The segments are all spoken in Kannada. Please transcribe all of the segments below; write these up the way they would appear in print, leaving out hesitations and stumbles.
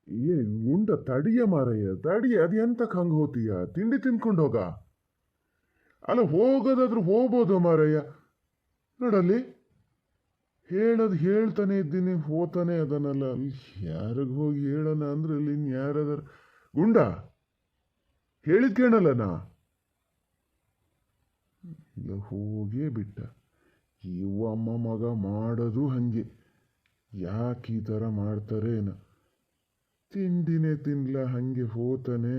ಏ ಉಂಡ ತಡಿಯ ಮಾರಯ್ಯ ತಡಿಯ ಅದು ಎಂತಕ್ಕೆ ಹಂಗೆ ಹೋತೀಯ ತಿಂಡಿ ತಿನ್ಕೊಂಡು ಹೋಗ. ಅಲ್ಲ ಹೋಗೋದಾದ್ರೂ ಹೋಗ್ಬೋದು ಮಾರಯ್ಯ. ನೋಡಲ್ಲಿ ಹೇಳೋದು ಹೇಳ್ತಾನೆ ಇದ್ದೀನಿ ಹೋತಾನೆ ಅದನ್ನಲ್ಲ. ಯಾರಿಗೆ ಹೋಗಿ ಹೇಳೋಣ ಅಂದ್ರೆ ಇಲ್ಲಿ ಯಾರದಾರ ಗುಂಡ ಹೇಳಿದ್ ಕೇಳಲ್ಲ ನಾ. ಇಲ್ಲ ಹೋಗೇ ಬಿಟ್ಟ. ಇವ ಅಮ್ಮ ಮಗ ಮಾಡೋದು ಹಂಗೆ. ಯಾಕೆ ಈ ಥರ ಮಾಡ್ತಾರೇನ. ತಿಂಡಿನೇ ತಿನ್ಲ ಹಂಗೆ ಹೋತಾನೆ.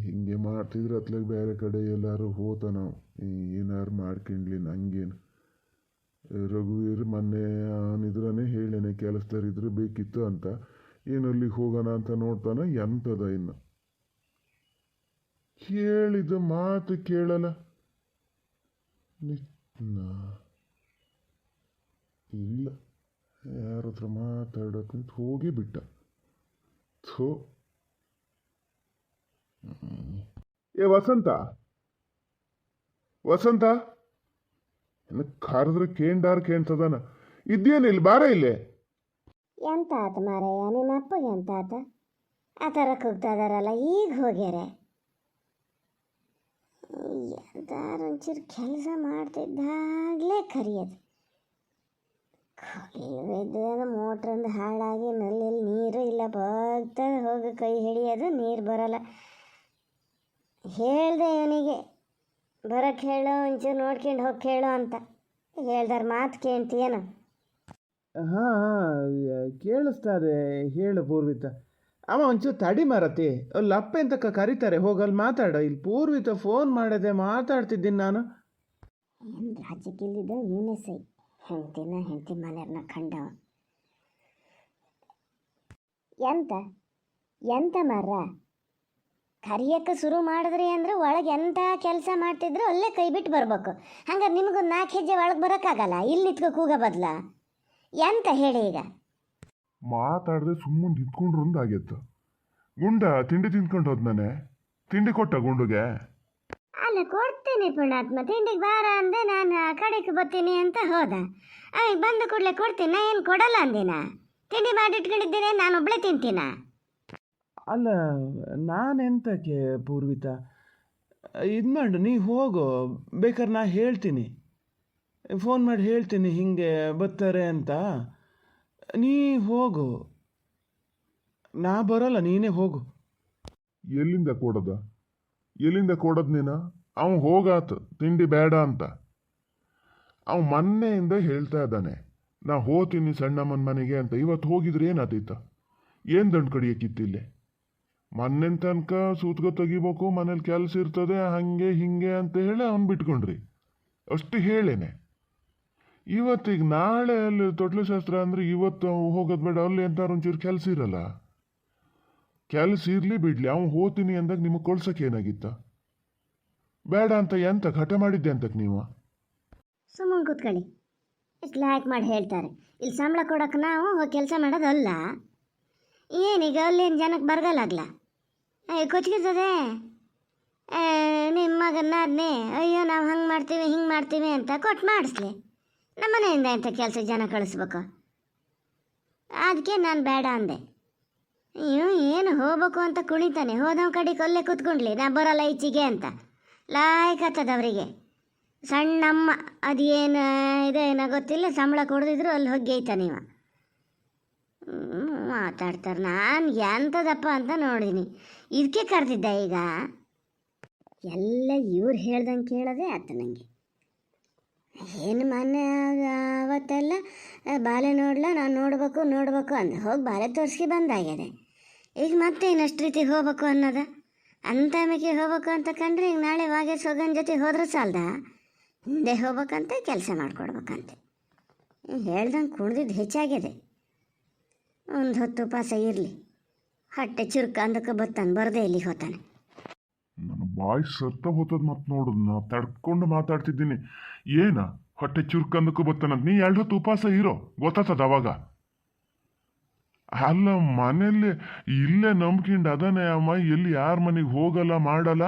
ಹಿಂಗೆ ಮಾಡ್ತಿದ್ರೆ ಅತ್ಲಾಗ ಬೇರೆ ಕಡೆ ಎಲ್ಲಾರು ಹೋತಾನ. ಏನಾರು ಮಾಡ್ಕೊಂಡ್ಲಿ ನಂಗೇನು. ರಘುವೀರ್ ಮೊನ್ನೆ ಅವನಿದ್ರೇ ಹೇಳೇನೆ ಕೆಲಸದರಿದ್ರೆ ಬೇಕಿತ್ತು ಅಂತ. ಏನಲ್ಲಿ ಹೋಗೋಣ ಅಂತ ನೋಡ್ತಾನ. ಎಂತದ ಇನ್ನು ಕೇಳಿದ ಮಾತು ಕೇಳಲ್ಲ. ಇಲ್ಲ ಯಾರ ಹತ್ರ ಮಾತಾಡೋಕ್ಕಂತ ಹೋಗಿ ಬಿಟ್ಟ. ಥೋ. ಏ ವಸಂತ, ವಸಂತ ಇನ್ನು ಕರೆದ್ರೆ ಕೇಂಡಾರ್ ಕೇಳ್ತದಾನ. ಇದೇನಿಲ್ಲ ಬಾರ ಇಲ್ಲೇ. ಎಂತ ಆತ ಮಾರಯ್ಯ ನಿನ್ನ ಅಪ್ಪಗೆ ಎಂತ ಆತ? ಆ ಥರ ಕೂಗ್ತಾ ಇದಾರಲ್ಲ ಈಗ ಹೋಗ್ಯಾರೆ. ಯಾರ್ದಾರು ಒಂಚೂರು ಕೆಲಸ ಮಾಡ್ತಿದ್ದಾಗಲೇ ಕರಿಯೋದು. ಕೊಲ್ವಿದ್ದ ಮೋಟ್ರಿಂದ ಹಾಳಾಗಿ ನಲ್ಲಲ್ಲಿ ನೀರು ಇಲ್ಲ ಬಾಗ್ತದೆ ಹೋಗಿ ಕೈ ಹಿಡಿಯೋದು ನೀರು ಬರೋಲ್ಲ. ಹೇಳ್ದೆ ಇವನಿಗೆ ಬರೋಕ್ಕೆ ಹೇಳೋ ಒಂಚೂರು ನೋಡ್ಕೊಂಡು ಹೋಗಿ ಕೇಳೋ ಅಂತ. ಹೇಳ್ದಾರ ಮಾತು ಕೇಳ್ತೀಯೇನು? ಹಾಂ ಹಾಂ ಕೇಳಿಸ್ತಾರೆ ಹೇಳು ಪೂರ್ವಿತ. ಅವ ಒಂಚೂರು ತಡಿ ಮಾರತಿ, ಅಲ್ಲಿ ಅಪ್ಪ ಎಂತಕ್ಕ ಕರೀತಾರೆ ಹೋಗಲ್ಲಿ ಮಾತಾಡೋ. ಇಲ್ಲಿ ಪೂರ್ವಿತ ಫೋನ್ ಮಾಡದೆ ಮಾತಾಡ್ತಿದ್ದೀನಿ ನಾನು. ಏನು ರಾಜ್ಯಕ್ಕಿಲ್ಲಿದ್ದು ನೀನೇ ಸೈ. ಹೆಂಡತಿ ಮನೆಯವ್ರನ್ನ ಕಂಡವ. ಎಂತ ಎಂತ ಮರ್ರ ಕರಿಯಕ್ಕೆ ಶುರು ಮಾಡಿದ್ರಿ ಅಂದ್ರೆ ಒಳಗೆ ಎಂಥ ಕೆಲಸ ಮಾಡ್ತಿದ್ರು ಅಲ್ಲೇ ಕೈ ಬಿಟ್ಟು ಬರ್ಬೇಕು. ಹಂಗಾರೆ ನಿಮಗೊಂದು 4 ಹೆಜ್ಜೆ ಒಳಗೆ ಬರೋಕ್ಕಾಗಲ್ಲ. ಇಲ್ಲಿ ನಿತ್ಕೋ ಕೂಗ ಬದಲ ಎಂತ ಹೇಳಿ ಈಗ. ಮಾತಾಡದೆ ಸುಮ್ಮನೆ ನಿಂತ್ಕೊಂಡ್ರು ಒಂದಾಗೈತ. ಗುಂಡ ತಿಂಡಿ ತಿನ್ಕೊಂಡು ಹೋದ್ನಾನೆ. ತಿಂಡಿ ಕೊಟ್ಟ ಗುಂಡುಗೆ? ಅಲ್ಲ ಕೊಡ್ತೀನಿ ಪುಣಾತ್ಮ, ತಿಂಡಿಗೆ ಬಾರ ಅಂದೆ. ನಾನು ಕಡೆಗೆ ಬರ್ತೀನಿ ಅಂತ ಹೋದ. ಬಂದು ಕೂಡಲೇ ಕೊಡ್ತೀನಿ. ನಾ ಏನು ಕೊಡಲ್ಲ ಅಂದಿನ. ತಿಂಡಿ ಮಾಡಿಟ್ಕೊಂಡಿದ್ದೇನೆ, ನಾನು ಒಬ್ಳೆ ತಿಂತೀನ. ಅಲ್ಲ ನಾನೆಂತಕ್ಕೆ ಪೂರ್ವಿತ, ಇದು ಮಾಡು ನೀ ಹೋಗು. ಬೇಕಾದ್ರೆ ನಾ ಹೇಳ್ತೀನಿ, ಫೋನ್ ಮಾಡಿ ಹೇಳ್ತೀನಿ ಹಿಂಗೆ ಬರ್ತಾರೆ ಅಂತ. ನೀ ಹೋಗು, ನಾ ಬರೋಲ್ಲ, ನೀನೇ ಹೋಗು. ಎಲ್ಲಿಂದ ಕೊಡೋದು ನೀನು? ಅವನು ಹೋಗಾತು ತಿಂಡಿ ಬೇಡ ಅಂತ. ಅವ ಮೊನ್ನೆಯಿಂದ ಹೇಳ್ತಾ ಇದ್ದಾನೆ ನಾ ಹೋತೀನಿ ಸಣ್ಣಮ್ಮನ ಮನೆಗೆ ಅಂತ. ಇವತ್ತು ಹೋಗಿದ್ರೆ ಏನಾದೀತ? ಏನು ದಂಡು ಕಡಿಯಕ್ಕಿತ್ತಿಲ್ಲೇ? ಮೊನ್ನೆ ತನಕ ಸೂತ್ಕೊ ತೆಗಿಬೇಕು, ಮನೇಲಿ ಕೆಲಸ ಇರ್ತದೆ ಹಂಗೆ ಹಿಂಗೆ ಅಂತ ಹೇಳಿ ಅವ್ನು ಬಿಟ್ಕೊಂಡ್ರಿ. ಅಷ್ಟು ಹೇಳೇನೆ. ಇವತ್ತಿಗೆ ನಾಳೆ ಅಲ್ಲಿ ತೊಟ್ಲು ಶಾಸ್ತ್ರ ಅಂದರೆ ಇವತ್ತು ಹೋಗೋದು ಬೇಡ. ಅಲ್ಲಿ ಎಂತಾರು ಒಂಚೂರು ಕೆಲಸ ಇರಲ್ಲ. ಕೆಲಸ ಇರಲಿ ಬಿಡಲಿ, ಅವ್ನು ಹೋಗ್ತೀನಿ ಅಂದಾಗ ನಿಮಗೆ ಕೊಳ್ಸಕ್ಕೆ ಏನಾಗಿತ್ತ? ಬೇಡ ಅಂತ ಎಂತ ಹಠ ಮಾಡಿದ್ದೆ ಅಂತಕ್ಕೆ ನೀವು? ಸುಮ್ಮನೆ ಕೂತ್ಕೊಳ್ಳಿ. ಇಷ್ಟು ಲಾಯ್ಕ್ ಮಾಡಿ ಹೇಳ್ತಾರೆ. ಇಲ್ಲಿ ಸಂಬಳ ಕೊಡೋಕೆ ನಾವು ಹೋಗಿ ಕೆಲಸ ಮಾಡೋದಲ್ಲ. ಏನೀಗ ಅಲ್ಲೇನು ಜನಕ್ಕೆ ಬರಗಲ್ಲಾಗ್ಲ ಕೊಚ್ಕಿರ್ತದೆ. ನಿಮ್ಮ ಮಗನ್ನ ಅದನ್ನೇ ಅಯ್ಯೋ ನಾವು ಹಂಗೆ ಮಾಡ್ತೀವಿ ಹಿಂಗೆ ಮಾಡ್ತೀವಿ ಅಂತ ಕೊಟ್ಟು ಮಾಡಿಸ್ಲಿ. ನಮ್ಮ ಮನೆಯಿಂದ ಎಂಥ ಕೆಲಸ ಜನ ಕಳಿಸ್ಬೇಕು? ಅದಕ್ಕೆ ನಾನು ಬೇಡ ಅಂದೆ. ಏನು ಹೋಗ್ಬೇಕು ಅಂತ ಕುಣಿತಾನೆ. ಹೋದವ ಕಡೆ ಕೊಲ್ಲೆ ಕೂತ್ಕೊಂಡ್ಲಿ ನಾ ಬರೋಲ್ಲ ಈಚೆಗೆ ಅಂತ ಲಾಯ್ಕ್ ಹತ್ತದ ಅವರಿಗೆ. ಸಣ್ಣಮ್ಮ ಅದೇನು ಇದೇನೋ ಗೊತ್ತಿಲ್ಲ, ಸಂಬಳ ಕೊಡದಿದ್ರು ಅಲ್ಲಿ ಹೋಗ್ಯೈತಾನೆ ಇವ. ಮಾತಾಡ್ತಾರೆ. ನಾನು ಎಂಥದಪ್ಪ ಅಂತ ನೋಡಿದ್ದೀನಿ. ಇದಕ್ಕೆ ಕರೆದಿದ್ದ ಈಗ. ಎಲ್ಲ ಇವ್ರು ಹೇಳ್ದಂಗೆ ಕೇಳೋದೇ ಆತ ನನಗೆ. ಏನು ಮೊನ್ನೆ ಅವತ್ತೆಲ್ಲ ಬಾಲೆ ನಾನು ನೋಡಬೇಕು ಅಂದ. ಹೋಗಿ ಬಾಲೆ ತೋರಿಸಿ ಬಂದಾಗ್ಯದೆ. ಈಗ ಮತ್ತೆ ಇನ್ನಷ್ಟು ರೀತಿ ಹೋಗ್ಬೇಕು ಅನ್ನೋದ. ಅಂಥ ಮಿಕ್ಕಿ ಹೋಗ್ಬೇಕು ಅಂತ ಕಂಡ್ರೆ ಈಗ ನಾಳೆ ವಾಗೆ ಸೊಗನ್ ಜೊತೆ ಹೋದ್ರೆ ಸಾಲ್ದ? ಹಿಂದೆ ಹೋಗ್ಬೇಕಂತೆ, ಕೆಲಸ ಮಾಡಿಕೊಡ್ಬೇಕಂತೆ. ಹೇಳ್ದಂಗೆ ಕುಡ್ದಿದ್ದು ಹೆಚ್ಚಾಗಿದೆ. ಒಂದು ಹೊತ್ತು ಉಪವಾಸ ಇರಲಿ, ಹೊಟ್ಟೆ ಚುರುಕ ಅಂದಕ್ಕೆ ಬತ್ತಾನೆ, ಬರದೇ ಇಲ್ಲಿ ಹೋತಾನೆ. ನನ್ನ ಬಾಯಿ ಸತ್ತ ಹೋತದ. ಮತ್ತೆ ನೋಡುದು ನಾ ತಡ್ಕೊಂಡು ಮಾತಾಡ್ತಿದ್ದೀನಿ. ಏನ ಹೊಟ್ಟೆ ಚುರುಕಂದಕ್ಕೂ ಬತ್ತಾನಂತ? ನೀ 2 ಹೊತ್ತು ಉಪವಾಸ ಇರೋ ಗೊತ್ತಾಗ್ತದ ಅವಾಗ. ಅಲ್ಲ ಮನೇಲಿ ಇಲ್ಲೇ ನಂಬ್ಕೊಂಡು ಅದನ್ನೇ ಅಮ್ಮ, ಎಲ್ಲಿ ಯಾರ ಮನೆಗೆ ಹೋಗಲ್ಲ ಮಾಡಲ್ಲ,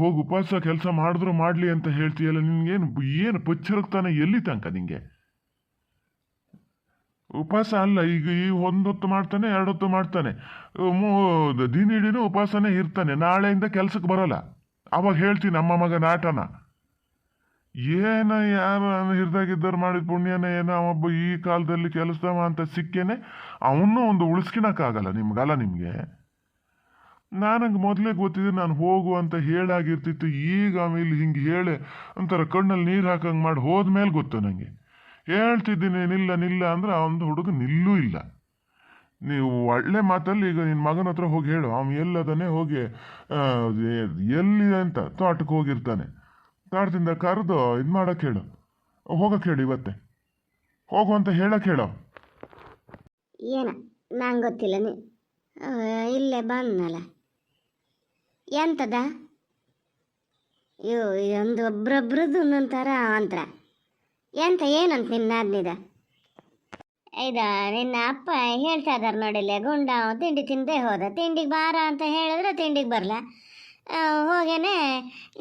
ಹೋಗಿ ಉಪವಾಸ ಕೆಲಸ ಮಾಡಿದ್ರು ಮಾಡಲಿ ಅಂತ ಹೇಳ್ತೀಯಲ್ಲ. ನಿನ್ಗೇನು ಏನು ಪಚ್ಚರಕ್ತಾನೆ ಎಲ್ಲಿ ತನಕ ನಿಂಗೆ? ಉಪವಾಸ ಅಲ್ಲ, ಈಗ ಈ ಒಂದೊತ್ತು ಮಾಡ್ತಾನೆ, ಎರಡೊತ್ತು ಮಾಡ್ತಾನೆ, ದಿನ ಇಡೀನೂ ಉಪವಾಸನೇ ಇರ್ತಾನೆ. ನಾಳೆಯಿಂದ ಕೆಲ್ಸಕ್ಕೆ ಬರಲ್ಲ. ಅವಾಗ ಹೇಳ್ತೀನಿ ಅಮ್ಮ ಮಗ ನಾಟನ. ಏನ ಯಾರು ಹಿರಿದಾಗಿದ್ದರು ಮಾಡಿದ ಪುಣ್ಯನ ಏನೋ ಒಬ್ಬ ಈ ಕಾಲದಲ್ಲಿ ಕೆಲಸದವ ಅಂತ ಸಿಕ್ಕೇನೆ ಅವನ್ನೂ ಒಂದು ಉಳಿಸ್ಕಿಣಕ್ಕಾಗಲ್ಲ ನಿಮ್ಗಲ್ಲ. ನಿಮಗೆ ನನಗೆ ಮೊದಲೇ ಗೊತ್ತಿದ್ರೆ ನಾನು ಹೋಗು ಅಂತ ಹೇಳಾಗಿರ್ತಿತ್ತು. ಈಗ ಆಮೇಲೆ ಹಿಂಗೆ ಹೇಳಿ ಒಂಥರ ಕಣ್ಣಲ್ಲಿ ನೀರು ಹಾಕಂಗೆ ಮಾಡಿ ಹೋದ್ಮೇಲೆ ಗೊತ್ತು ನನಗೆ. ಹೇಳ್ತಿದ್ದೀನಿ ನಿಲ್ಲ ನಿಲ್ಲ ಅಂದ್ರೆ ಆ ಒಂದು ಹುಡುಗ ನಿಲ್ಲೂ ಇಲ್ಲ. ನೀವು ಒಳ್ಳೆ ಮಾತಲ್ಲಿ ಈಗ ನಿನ್ನ ಮಗನ ಹತ್ರ ಹೋಗಿ ಹೇಳು, ಅವನು ಎಲ್ಲದನ್ನೇ ಹೋಗಿ ಎಲ್ಲಿದೆ ಅಂತ ತೋಟಕ್ಕೆ ಹೋಗಿರ್ತಾನೆ. ತೋಟದಿಂದ ಕರೆದು ಇದು ಮಾಡೋಕ್ಕೆ ಹೇಳು, ಹೋಗಕ್ಕೆ ಹೇಳು, ಇವತ್ತೇ ಹೋಗು ಅಂತ ಹೇಳಕ್ಕೆ ಹೇಳು. ಏನ ನಂಗೆ ಗೊತ್ತಿಲ್ಲ. ಇಲ್ಲೇ ಬಂದನಲ್ಲ ಎಂತದ ಒಂದು ಒಬ್ರೊಬ್ರದ್ದು ಒಂದೊಂಥರ ಅಂತರ. ಎಂತ ಏನಂತ ನಿನ್ನ ಆದ್ನಿದ ನಿನ್ನ ಅಪ್ಪ ಹೇಳ್ತಾ ಇದ್ದಾರೆ ನೋಡಿಲ್ಲ, ಗುಂಡ ತಿಂಡಿ ತಿಂದೇ ಹೋದ, ತಿಂಡಿಗೆ ಬಾರ ಅಂತ ಹೇಳಿದ್ರೆ ತಿಂಡಿಗೆ ಬರಲ್ಲ. ಹೋಗೇನೆ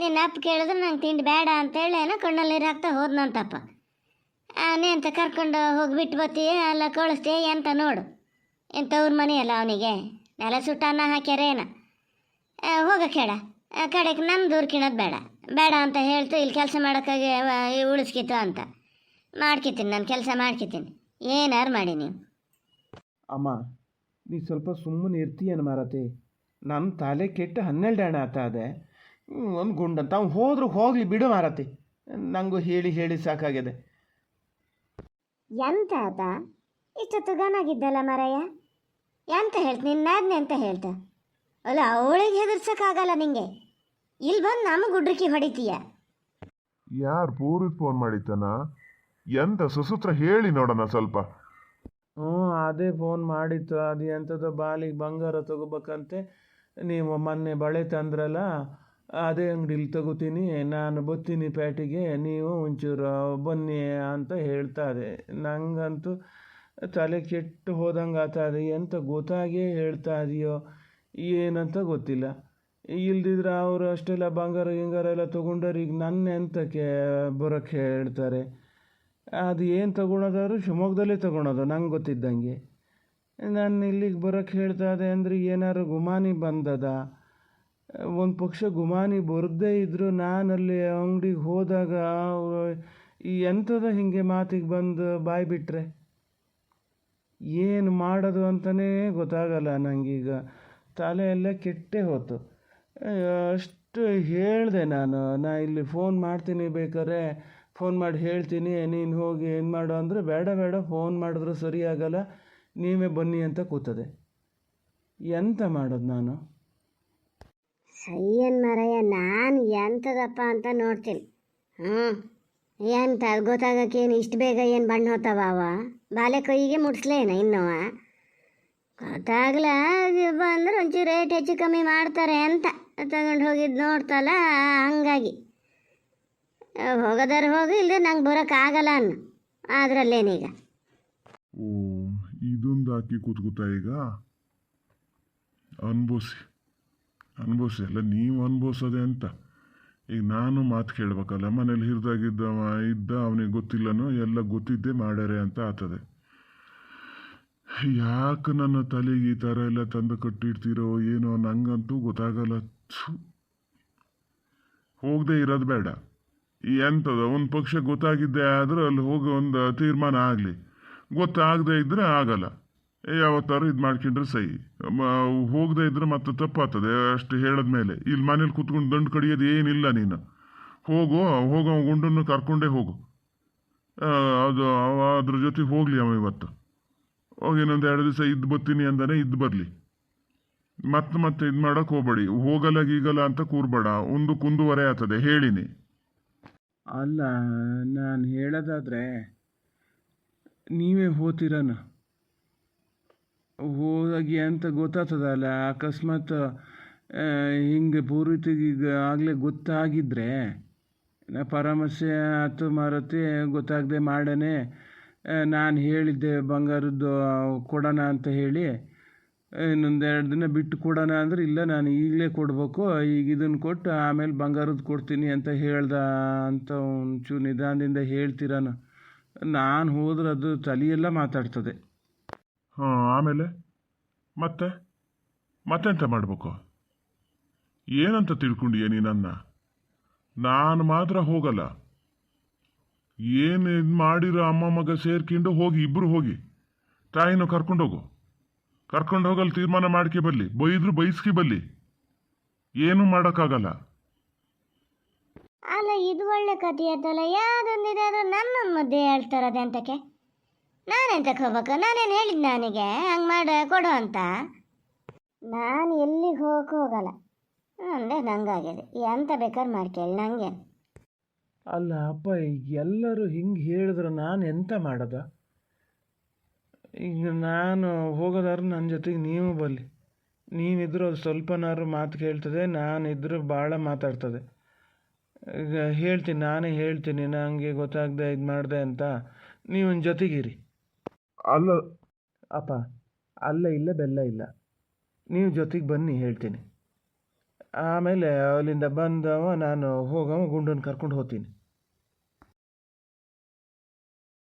ನಿನ್ನ ಅಪ್ಪ ಕೇಳಿದ್ರೆ ನಂಗೆ ತಿಂಡಿ ಬೇಡ ಅಂತೇಳಿ ಏನೋ ಕಣ್ಣಲ್ಲಿ ನೀರು ಹಾಕ್ತಾ ಹೋದ್ನಂತಪ್ಪ. ನೀ ಅಂತ ಕರ್ಕೊಂಡು ಹೋಗಿಬಿಟ್ಟು ಬತ್ತೀಯ ಅಲ್ಲ ಕಳಿಸ್ತೀಯ ಎಂತ ನೋಡು. ಎಂಥವ್ರ ಮನೆ ಅಲ್ಲ ಅವನಿಗೆ, ನೆಲ ಸುಟ್ಟ ಅನ್ನ ಹಾಕ್ಯಾರೇನ. ಹೋಗಕ್ಕೆ ಹೇಳ, ಕಡೆಗೆ ನನ್ನ ದೂರ ಕಿಣೋದು ಬೇಡ ಬೇಡ ಅಂತ ಹೇಳ್ತು. ಇಲ್ಲಿ ಕೆಲಸ ಮಾಡೋಕ್ಕಾಗಿ ಉಳಿಸ್ಕಿತ್ತು ಅಂತ ಮಾಡ್ಕಿತೀನಿ, ನಾನು ಕೆಲಸ ಮಾಡ್ಕಿತೀನಿ. ಏನಾರು ಮಾಡಿ ನೀವು. ಅಮ್ಮ ನೀ ಸ್ವಲ್ಪ ಸುಮ್ಮನೆ ಇರ್ತೀಯನ ಮಾರತಿ. ನನ್ನ ತಲೆ ಕೆಟ್ಟು 12 ಹಣ ಆತ ಅದೇ ಒಂದು ಗುಂಡಂತ ಅವ್ನು ಹೋದ್ರೂ ಹೋಗಲಿ ಬಿಡು ಮಾರತಿ. ನನಗೂ ಹೇಳಿ ಹೇಳಿ ಸಾಕಾಗಿದೆ. ಎಂತ ಆತ ಇಷ್ಟೊತ್ತು ಗನಾಗಿದ್ದಲ್ಲ ಮರಯ್ಯ, ಎಂತ ಹೇಳ್ತ ನಿನ್ನಾದ್ನೆ ಅಂತ ಹೇಳ್ತ. ಅಲ್ಲ ಅವಳಿಗೆ ಹೆದರ್ಸೋಕ್ಕಾಗಲ್ಲ ನಿಂಗೆ. ಇಲ್ಲಿ ಬಂದು ನಮಗೆ ಗುಡ್ರಿಕಿ ಹೊಡಿತೀಯ. ಯಾರು ಪೂರ್ವಿತ್ ಫೋನ್ ಮಾಡಿದ್ದಾನ? ಎಂತ ಸುಸೂತ್ರ ಹೇಳಿ ನೋಡೋಣ ಸ್ವಲ್ಪ. ಅದೇ ಫೋನ್ ಮಾಡಿತ್ತು. ಅದು ಎಂಥದ್ದು ಬಾಲಿಗೆ ಬಂಗಾರ ತಗೋಬೇಕಂತೆ. ನೀವು ಮೊನ್ನೆ ಬಳೆ ತಂದ್ರಲ್ಲ, ಅದೇ ಅಂಗಡಿಲಿ ತಗೋತೀನಿ, ನಾನು ಬತ್ತೀನಿ ಪೇಟೆಗೆ, ನೀವು ಒಂಚೂರು ಬನ್ನಿ ಅಂತ ಹೇಳ್ತಾರೆ. ನಂಗಂತೂ ತಲೆ ಕೆಟ್ಟು ಹೋದಂಗೆ ಆಗ್ತದೆ. ಎಂತ ಗೊತ್ತಾಗೇ ಹೇಳ್ತಾ ಇದೆಯೋ ಏನಂತ ಗೊತ್ತಿಲ್ಲ. ಇಲ್ದಿದ್ರೆ ಅವರು ಅಷ್ಟೆಲ್ಲ ಬಂಗಾರ ಗಿಂಗಾರ ಎಲ್ಲ ತೊಗೊಂಡವ್ರು ಈಗ ನನ್ನ ಎಂತಕ್ಕೆ ಬರೋಕ್ಕೆ ಹೇಳ್ತಾರೆ. ಅದು ಏನು ತೊಗೊಳೋದಾದ್ರು ಶಿವಮೊಗ್ಗದಲ್ಲೇ ತೊಗೊಳೋದು ನಂಗೆ ಗೊತ್ತಿದ್ದಂಗೆ. ನಾನು ಇಲ್ಲಿಗೆ ಬರೋಕ್ಕೆ ಹೇಳ್ತಾ ಇದೆ ಅಂದರೆ ಏನಾದ್ರು ಗುಮಾನಿ ಬಂದದ. ಒಂದು ಪಕ್ಷ ಗುಮಾನಿ ಬರದೇ ಇದ್ದರೂ ನಾನಲ್ಲಿ ಅಂಗಡಿಗೆ ಹೋದಾಗ ಈ ಎಂಥದ ಹಿಂಗೆ ಮಾತಿಗೆ ಬಂದು ಬಾಯಿ ಬಿಟ್ಟರೆ ಏನು ಮಾಡೋದು ಅಂತಲೇ ಗೊತ್ತಾಗಲ್ಲ ನನಗೀಗ. ತಲೆ ಎಲ್ಲ ಕೆಟ್ಟೇ ಹೋಯ್ತು. ಅಷ್ಟು ಹೇಳಿದೆ ನಾನು, ಇಲ್ಲಿ ಫೋನ್ ಮಾಡ್ತೀನಿ, ಬೇಕಾದ್ರೆ ಫೋನ್ ಮಾಡಿ ಹೇಳ್ತೀನಿ, ನೀನು ಹೋಗಿ ಏನು ಮಾಡು ಅಂದರೆ ಬೇಡ ಬೇಡ, ಫೋನ್ ಮಾಡಿದ್ರು ಸರಿಯಾಗಲ್ಲ, ನೀವೇ ಬನ್ನಿ ಅಂತ ಕೂತದೆ. ಎಂತ ಮಾಡೋದು ನಾನು? ಅಯ್ಯನ್ ಮರಯ್ಯ, ನಾನು ಎಂಥದಪ್ಪ ಅಂತ ನೋಡ್ತೀನಿ. ಎಂತ ಅದು ಗೊತ್ತಾಗಕ್ಕೇನು ಇಷ್ಟು ಬೇಗ ಏನು ಬಣ್ಣ ಹೋತಾವ ಅವ? ಬಾಲೆ ಕೈಗೆ ಮುಟ್ಸ್ಲೇನ ಇನ್ನೂ ಗೊತ್ತಾಗಲ್ಲ. ಬಂದ್ರೆ ಒಂಚೂರು ರೇಟ್ ಹೆಚ್ಚು ಕಮ್ಮಿ ಮಾಡ್ತಾರೆ ಅಂತ ತಗೊಂಡು ಹೋಗಿದ್ದು ನೋಡ್ತಲ್ಲ, ಹಂಗಾಗಿ ಹೋಗೋದಾರು ಹೋಗಿ, ಇಲ್ಲದೆ ನಂಗೆ ಬರೋಕ್ಕಾಗಲ್ಲ ಅನ್ನು ಅದರಲ್ಲೇನೀಗ. ಓ, ಇದೊಂದು ಹಾಕಿ ಕೂತ್ಕೂತ ಈಗ ಅನ್ಭವಿಸಿ ಎಲ್ಲ ನೀವು ಅನ್ಭವಿಸೋದೆ ಅಂತ. ಈಗ ನಾನು ಮಾತು ಕೇಳ್ಬೇಕಲ್ಲ, ಮನೇಲಿ ಹಿರಿದಾಗಿದ್ದವ ಇದ್ದ, ಅವನಿಗೆ ಗೊತ್ತಿಲ್ಲನೋ ಎಲ್ಲ ಗೊತ್ತಿದ್ದೇ ಮಾಡ್ಯಾರೆ ಅಂತ ಆಗ್ತದೆ. ಯಾಕೆ ನನ್ನ ತಲೆಗೆ ಈ ಥರ ಎಲ್ಲ ತಂದು ಕಟ್ಟಿಡ್ತೀರೋ ಏನೋ ನಂಗಂತೂ ಗೊತ್ತಾಗಲ್ಲ. ಹೋಗದೆ ಇರೋದು ಬೇಡ. ಎಂಥದ ಒಂದು ಪಕ್ಷ ಗೊತ್ತಾಗಿದ್ದೆ ಆದ್ರೆ ಅಲ್ಲಿ ಹೋಗಿ ಒಂದು ತೀರ್ಮಾನ ಆಗಲಿ, ಗೊತ್ತಾಗದೇ ಇದ್ದರೆ ಆಗಲ್ಲ. ಯಾವತ್ತಾರು ಇದು ಮಾಡ್ಕೊಂಡ್ರೆ ಸಹಿ. ಹೋಗದೆ ಇದ್ರೆ ಮತ್ತೆ ತಪ್ಪಾಗ್ತದೆ ಅಷ್ಟು ಹೇಳಿದ್ಮೇಲೆ. ಇಲ್ಲಿ ಮನೇಲಿ ಕೂತ್ಕೊಂಡು ದಂಡು ಕಡಿಯೋದು ಏನಿಲ್ಲ. ನೀನು ಹೋಗೋ ಗುಂಡನ್ನು ಕರ್ಕೊಂಡೇ ಹೋಗು. ಅದು ಅದ್ರ ಜೊತೆಗೆ ಹೋಗಲಿ ಅವ ಇವತ್ತು. ಹೋಗಿ ಇನ್ನೊಂದು 2 ದಿವಸ ಇದ್ದು ಬರ್ತೀನಿ ಅಂದಾನೆ ಇದ್ದು ಬರಲಿ. ಮತ್ತೆ ಇದು ಮಾಡೋಕೆ ಹೋಗ್ಬೇಡಿ. ಹೋಗಲ್ಲ ಗೀಗಲ್ಲ ಅಂತ ಕೂರ್ಬೇಡ, ಒಂದು ಕುಂದುವರೆ ಆಗ್ತದೆ ಹೇಳಿನಿ. ಅಲ್ಲ, ನಾನು ಹೇಳೋದಾದರೆ ನೀವೇ ಹೋಗ್ತೀರನ, ಹೋದಾಗಿ ಅಂತ ಗೊತ್ತಾಗ್ತದಲ್ಲ. ಅಕಸ್ಮಾತ್ ಹಿಂಗೆ ಪೂರ್ವಿತಿಗೆ ಆಗಲೇ ಗೊತ್ತಾಗಿದ್ದರೆ ಪರಾಮರ್ಶೆ ಆಯ್ತು ಮಾರತಿ, ಗೊತ್ತಾಗದೆ ಮಾಡೇ ನಾನು ಹೇಳಿದ್ದೆ ಬಂಗಾರದ್ದು ಕೊಡೋಣ ಅಂತ ಹೇಳಿ, ಇನ್ನೊಂದು 2 ದಿನ ಬಿಟ್ಟು ಕೊಡೋಣ ಅಂದರೆ ಇಲ್ಲ, ನಾನು ಈಗಲೇ ಕೊಡಬೇಕು, ಈಗ ಇದನ್ನು ಕೊಟ್ಟು ಆಮೇಲೆ ಬಂಗಾರದ್ದು ಕೊಡ್ತೀನಿ ಅಂತ ಹೇಳ್ದ ಅಂತ ಒಂಚೂರು ನಿಧಾನದಿಂದ ಹೇಳ್ತೀರಾನ. ನಾನು ಹೋದ್ರೆ ಅದು ತಲೆಯೆಲ್ಲ ಮಾತಾಡ್ತದೆ. ಹಾಂ, ಆಮೇಲೆ ಮತ್ತೆ ಮತ್ತೆಂತ ಮಾಡಬೇಕು? ಏನಂತ ತಿಳ್ಕೊಂಡಿಯ ನೀನನ್ನ? ನಾನು ಮಾತ್ರ ಹೋಗಲ್ಲ. ಏನು ಇದು ಮಾಡಿರೋ ಅಮ್ಮ ಮಗ ಸೇರ್ಕೊಂಡು ಹೋಗಿ, ಇಬ್ಬರು ಹೋಗಿ ತಾಯಿನೂ ಕರ್ಕೊಂಡೋಗು. ಕರ್ಕೊಂಡು ಹೋಗಲು ತೀರ್ಮಾನ ಮಾಡ್ಕೆ ಬರಲಿ, ಬೈದ್ರು ಬೈಸ್ಕಿ ಬರಲಿ, ಏನೂ ಮಾಡೋಕ್ಕಾಗಲ್ಲ. ಅಲ್ಲ, ಇದು ಒಳ್ಳೆ ಕಥೆ ಆಯ್ತಲ್ಲ. ಯಾವುದೊಂದಿದೆ ಅದು ನನ್ನೊಂದು ಮಧ್ಯೆ ಹೇಳ್ತಾರದೆ ಅಂತಕ್ಕೆ. ನಾನೆಂತಕ್ಕೆ ಹೋಗ್ಬೇಕು? ನಾನೇನು ಹೇಳಿದ್ ನನಗೆ ಹಂಗೆ ಮಾಡ ಕೊಡು ಅಂತ? ನಾನು ಎಲ್ಲಿಗೆ ಹೋಗಲ್ಲ ಅಂದರೆ ನಂಗಾಗಿದೆ. ಎಂತ ಬೇಕಾದ್ರೆ ಮಾಡ್ಕೇಳಿ, ನನಗೆ. ಅಲ್ಲ ಅಪ್ಪ, ಈಗ ಎಲ್ಲರೂ ಹಿಂಗೆ ಹೇಳಿದ್ರೆ ನಾನು ಎಂತ ಮಾಡೋದ? ಈಗ ನಾನು ಹೋಗೋದಾದ್ರೆ ನನ್ನ ಜೊತೆಗೆ ನೀವು ಬಲ್ಲಿ. ನೀವಿದ್ರು ಅದು ಸ್ವಲ್ಪನಾದ್ರು ಮಾತು ಕೇಳ್ತದೆ, ನಾನಿದ್ರು ಭಾಳ ಮಾತಾಡ್ತದೆ. ಈಗ ಹೇಳ್ತೀನಿ, ನಾನೇ ಹೇಳ್ತೀನಿ, ನನಗೆ ಗೊತ್ತಾಗದೆ ಇದು ಮಾಡಿದೆ ಅಂತ. ನೀವು ಜೊತೆಗಿರಿ. ಅಲ್ಲ ಅಪ್ಪ, ಅಲ್ಲ ಇಲ್ಲ ಬೆಲ್ಲ ಇಲ್ಲ, ನೀವು ಜೊತೆಗೆ ಬನ್ನಿ ಹೇಳ್ತೀನಿ. ಆಮೇಲೆ ಅಲ್ಲಿಂದ ಬಂದವ ನಾನು ಹೋಗವ ಗುಂಡನ್ನು ಕರ್ಕೊಂಡು ಹೋಗ್ತೀನಿ.